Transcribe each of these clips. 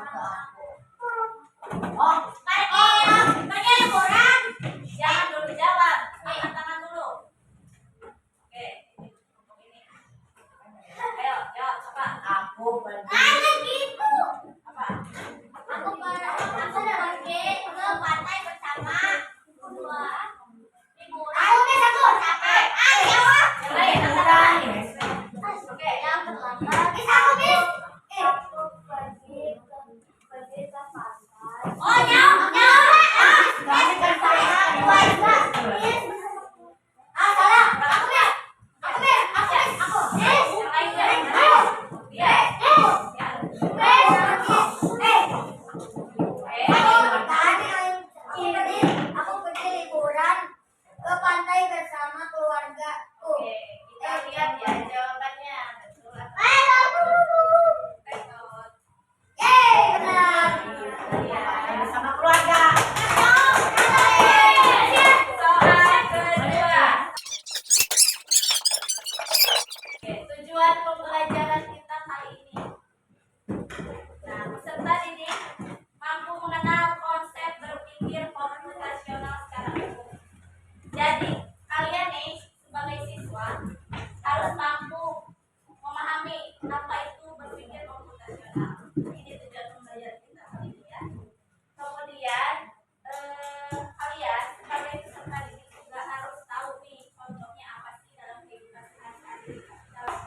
ke aku. Oh, pergi liburan. Jangan dulu jawab. Angkat tangan dulu. Oke, ini. Ayo, jawab apa? Aku pergi. Gitu. Apa? Aku pergi ke pantai bersama kedua liburan. Aku bisa tuh. Apa? Jawab. Yang lain liburan. Oke, yang pertama. Bisa aku bis. Aku pergi ke pantai. Oh, jawab. Tujuan pembelajaran kita kali ini. Nah, peserta didik mampu mengenal konsep berpikir komputasional secara umum. Jadi, kalian nih sebagai siswa harus mampu memahami apa itu berpikir komputasional. Ini tujuan pembelajaran kita kali ini ya. Kemudian, kalian sebagai peserta didik juga harus tahu nih contohnya apa sih dalam kehidupan sehari-hari.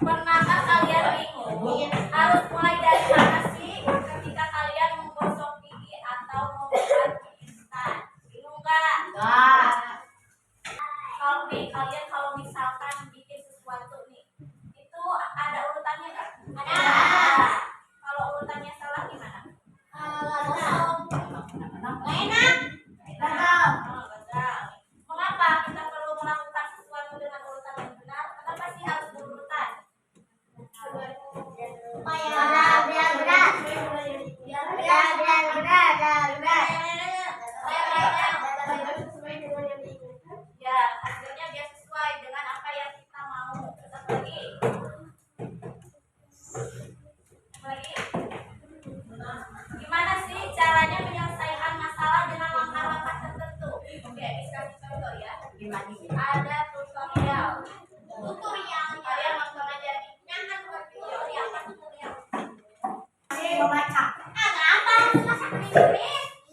Pernahkah kalian bingung harus mulai dari mana sih ketika kalian menggosok gigi atau membuat mie instan? Bingung nggak? Enggak. Kalau misalkan bikin sesuatu nih, itu ada urutannya nggak? Ada. Kalau urutannya salah gimana? Nggak enak. Gagal. Mengapa kita perlu melakukan sesuatu dengan urutan yang benar? Kenapa sih harus berurutan? Ya, hasilnya biar sesuai dengan apa yang kita mau. Terus lagi. Gimana sih caranya menyelesaikan masalah dengan langkah-langkah tertentu? Oke, kasih contoh ya. Ada tutorial. Kalian nonton aja nih. Jangan buat tutorial, apa tutorial? Membaca. Gampang masak mie.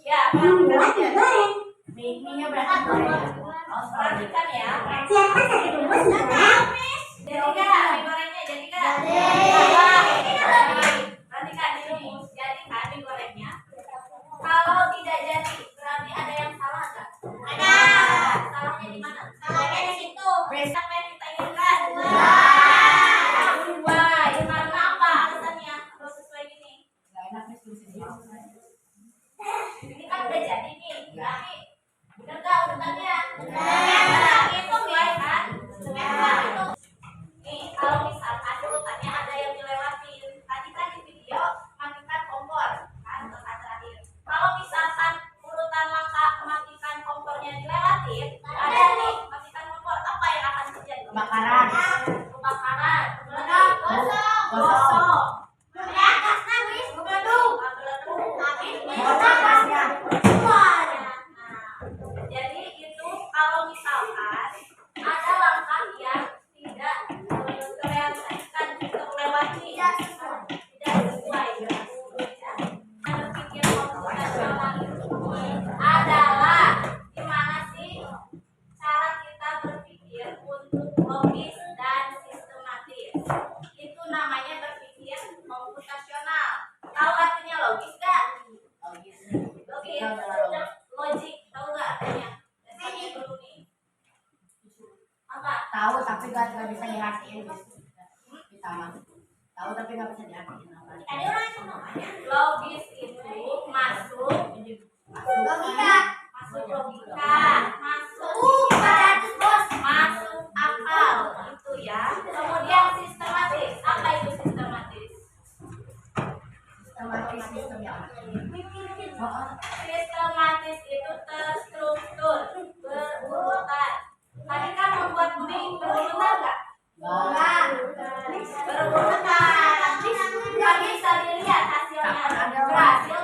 Ya, mie-nya berarti goreng. Perhatikan ya. Siapa tadi rumus? Jadi nggak mie gorengnya? Jadi nggak? Perhatikan ini. Jadi kan mie gorengnya. Kalau tidak jadi, berarti ada yang salah nggak? Ada. Salahnya di mana? Salahnya di situ. Apa yang kita inginkan? Sesuai. Karena apa alasannya? Kalau sesuai gini. Nggak enak nih ini kan udah jadi nih. Tapi bener nggak urutannya? Benar. Itu ya kan? Nih, kalau misalkan urutannya ada yang dilewatin. Tadi kan di video matikan kompor kan untuk terakhir. Kalau misalkan urutan langkah mematikan kompornya dilewatin, ada nih matikan kompor, apa yang akan terjadi? Kebakaran. Gosong. Jadi itu kalau misalkan ada langkah yang tidak terrealisasikan, terlewati, tidak sesuai berpikir komputasional itu adalah gimana sih cara kita berpikir untuk logis dan sistematis. Itu namanya berpikir komputasional. Tahu artinya logis nggak? Logis. Logik. Tahu nggak artinya? Dasarnya dulu nih. Apa? Tahu tapi nggak bisa diartiin. Tahu tapi nggak bisa diartiin. Tadi orang namanya logis itu masuk logika, masuk akal itu ya. Kemudian sistematis. Apa itu sistematis? Sistematis itu terstruktur, berurutan. Tadi kan membuat mie berurutan nggak? Berurutan. Kan bisa dilihat hasilnya. Berhasil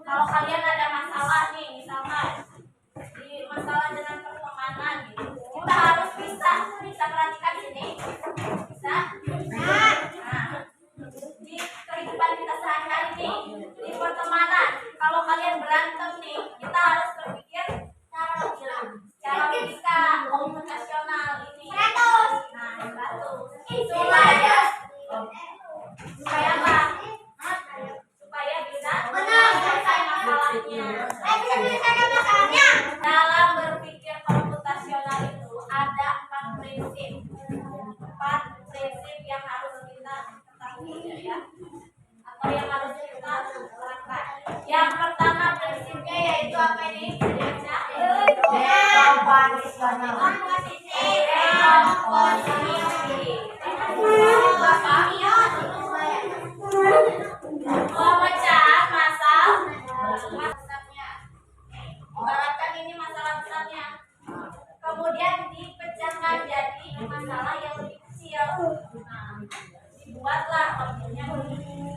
Kalau kalian ada masalah nih, misalkan di masalah dengan pertemanan gitu, kita harus bisa perhatikan sini, bisa. Nah, di kehidupan kita sehari-hari nih, di pertemanan, kalau kalian berantem nih, kita harus berpikir cara logika, komunikasional ini. Nah, satu. Supaya apa? Supaya bisa menyelesaikan masalahnya. Dalam berpikir komputasional itu ada 4 prinsip yang harus kita ketahui ya, atau yang harus kita terapkan. Yang pertama prinsipnya yaitu apa ini? Pemecahan masalahnya. Ibaratkan ini masalah besarnya. Kemudian dipecahkan jadi masalah yang lebih kecil. Nah, dibuatlah konfliknya begini.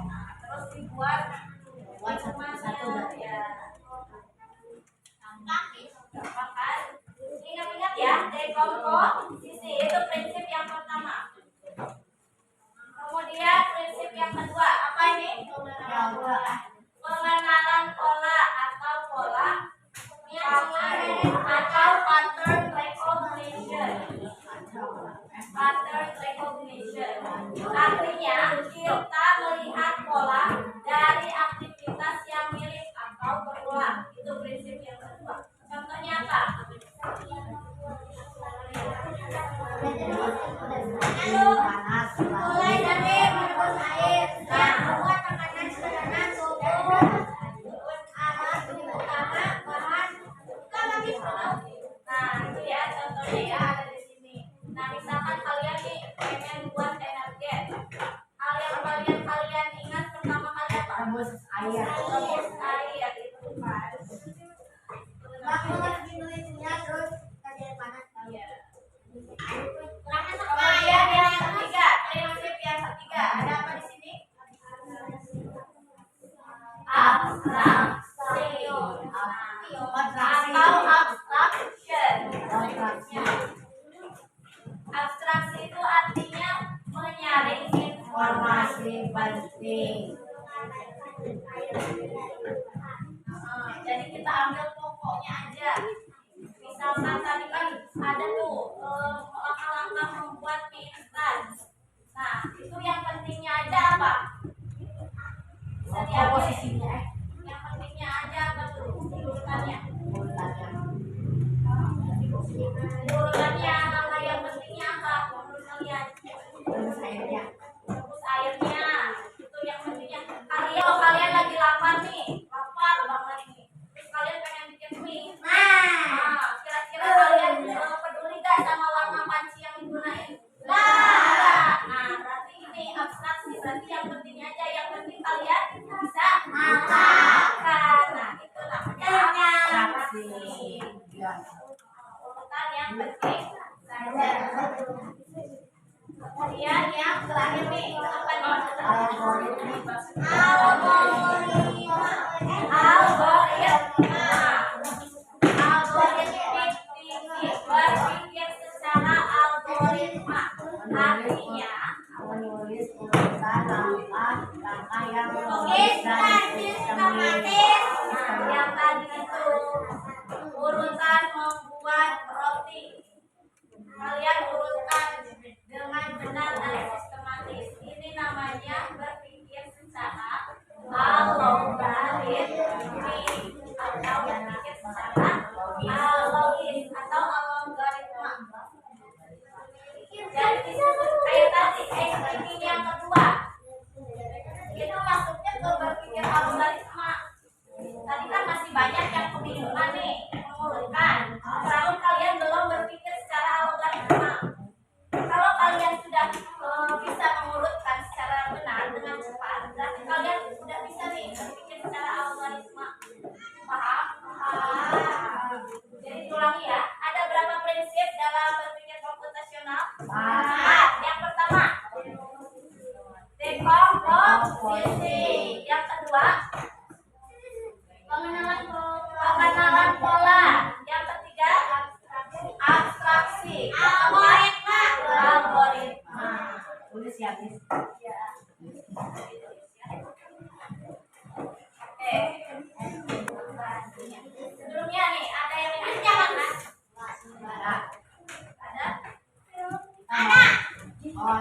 Nah, terus dibuat masalahnya ya. Gampang kan? Ingat-ingat ya, dekomposisi itu prinsip yang pertama. Kemudian prinsip yang kedua, apa ini? Pengenalan pola atau pattern recognition. Pattern recognition. Artinya kita melihat pola dari aktivitas yang mirip atau berulang. Itu prinsip yang kedua. Contohnya apa? Mulai dari merebus air, membuat makanan sederhana, suhu, alat utama, bahan, nah itu ya contohnya ya ada di sini. Nah misalkan kalian nih pengen buat energen, hal yang kalian ingat pertama kali apa? Rebus air itu kan. Terus kajian panas. Iya. Kemudian yang ketiga, prinsip yang ketiga ada apa di sini? Abstraksi atau abstraction. Abstraksi itu artinya menyaring informasi penting. Jadi kita ambil pokoknya aja. Misalkan tadi kan ada tuh langkah-langkah membuat mie instan. Nah, itu yang pentingnya aja apa? Bisa diambil posisinya. Yang pentingnya aja apa tuh? Urutannya. Langkah yang pentingnya apa? Menurut kalian? Rebus airnya. Itu yang pentingnya. Kalian lagi lapar nih, lapar banget nih. Terus kalian pengen bikin mie. Nah, kira-kira kalian peduli gak sama warna panci yang digunain? Nah, berarti ini abstraksi. Berarti yang pentingnya aja, yang penting kalian bisa makan. Nah, itu namanya abstraksi. Urutan yang penting saja. Kemudian yang terakhir nih, apa nih? Berpikir secara algoritma. Artinya menulis urutan langkah yang sistematis. Yang tadi itu urutan membuat roti. Kalian urutkan dengan benar dan sistematis. Ini namanya berpikir secara algoritmik atau berpikir secara logis atau algoritma. Jadi kayak tadi ini yang kedua itu masuknya ke berpikir algoritma. Tadi kan masih banyak yang kebingungan nih mengurutkan. Kalau kalian belum berpikir secara algoritma, kalau kalian sudah bisa mengurutkan secara benar dengan cepat, berarti kalian sudah bisa nih berpikir secara algoritma. Paham? Jadi ulangi ya. Ada berapa prinsip dalam berpikir komputasional? 4. Yang pertama, dekomposisi. Yang kedua, Ya. Oke. Sebelumnya nih ada yang ingin jangan mas? Ada? Ada? Oh,